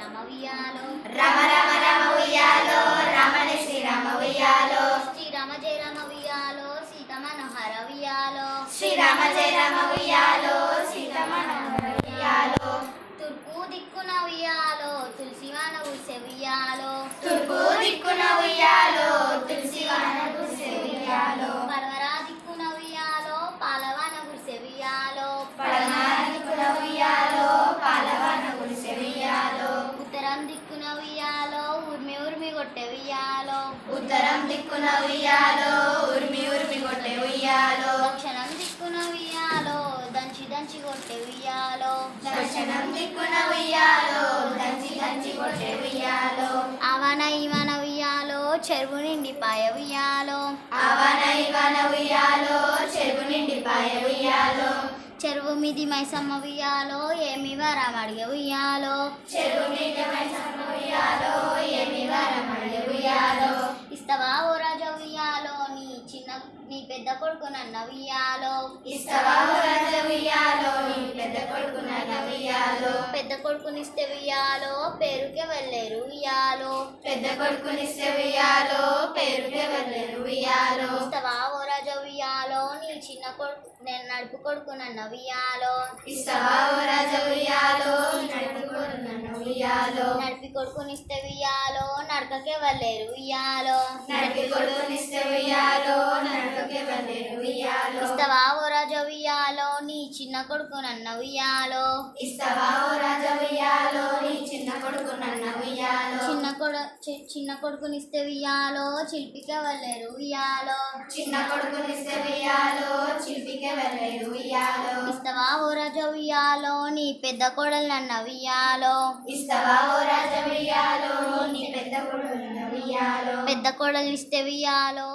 శ్రీరామ ఉయ్యాలో రమ రమ రమ ఉయ్యాలో రమణ శ్రీరామ ఉయ్యాలో శ్రీరామ జయ రామ ఉయ్యాలో సీత మనోహర ఉయ్యాలో శ్రీరామ జయ రామ ఉయ్యాలో సీత మనోహర ఉయ్యాలో తూర్పు దిక్కున ఉయ్యాలో తులసి వన ఊసే ఉయ్యాలో తూర్పు దిక్కున ఉయ్యాలో తులసి వన గురిసె ఉయ్యాలో పడమర దిక్కున ఉయ్యాలో పాలవన గురిసె ఉయ్యాలో పడమర దిక్కున ఉయ్యాలో పాలవన గురిసె ఉయ్యాలో ఉత్తరం దిక్కున ఉయ్యాలో ఉర్మి ఉర్మి కొట్టే ఉయ్యాలో ఉత్తరం దిక్కున ఉయ్యాలో ఉర్మి ఉర్మి కొట్టే ఉయ్యాలో దక్షిణం దిక్కున ఉయ్యాలో దంచి దంచి కొట్టే ఉయ్యాలో దర్శనం దిక్కున ఉయ్యాలో దంచి దంచి కొట్టే ఉయ్యాలో అవన ఇవన ఉయ్యాలో చెరువు నిండి పాయ ఉయ్యాలో అవన ఇవన ఉయ్యాలో చెరువు నిండి పాయ ఉయ్యాలో చెరువు మీది మైసమ్మ ఉయ్యాలో ఏమి వరం అడిగే ఉయ్యాలో చెరువు మీద మైసమ్మ ఉయ్యాలో ఏమి వరం అడిగే ఉయ్యాలో ఇస్తవా ఓ రాజా ఉయ్యాలో నీ పెద్ద కొడుకు నన్న ఉయ్యాలో ఇస్తవా ఓ రాజ ఉయ్యాలో నీ పెద్ద కొడుకు నన్న ఉయ్యాలో పెద్ద కొడుకునిస్తే ఉయ్యాలో పేరుకే వెళ్ళేరు ఉయ్యాలో పెద్ద కొడుకునిస్తే ఉయ్యాలో పేరుకే వెళ్ళేరు ఉయ్యాలో ఇస్తవా ఓ రాజా ఉయ్యాలో నీ చిన్న కొడుకు నేను నడుపు కొడుకు నన్న ఉయ్యాలో ఇస్తవా ఓ రాజ ఉయ్యాలో నడుపు కొడుకు నన్న ఉయ్యాలో నడిపి కొడుకునిస్తే ఉయ్యాలో నడకకే వెళ్ళేరు ఉయ్యాలో నడిపి కొడుకునిస్తే ఉయ్యాలో నడకకే వెళ్ళేరు ఉయ్యాలో ఇస్తవా ఓ రాజా ఉయ్యాలో నీ చిన్న కొడుకు నన్న ఉయ్యాలో ఇస్తవా ఓ రాజ ఉయ్యాలో నీ చిన్న కొడుకు నన్న ఉయ్యాలో చిన్న కొడుకునిస్తే ఉయ్యాలో చిలిపికే వెళ్ళేరు ఉయ్యాలో చిన్న కొడుకునిస్తే ఉయ్యాలో చిలిపికే వెళ్ళేరు ఉయ్యాలో ఇస్తవా ఓ రాజా ఉయ్యాలో నీ పెద్ద కోడలు నన్న ఉయ్యాలో ఇస్తవా ఓ రాజ ఉయ్యాలో నీ పెద్ద కొడుకు నన్న ఉయ్యాలో పెద్ద కోడలు ఇస్తే ఉయ్యాలో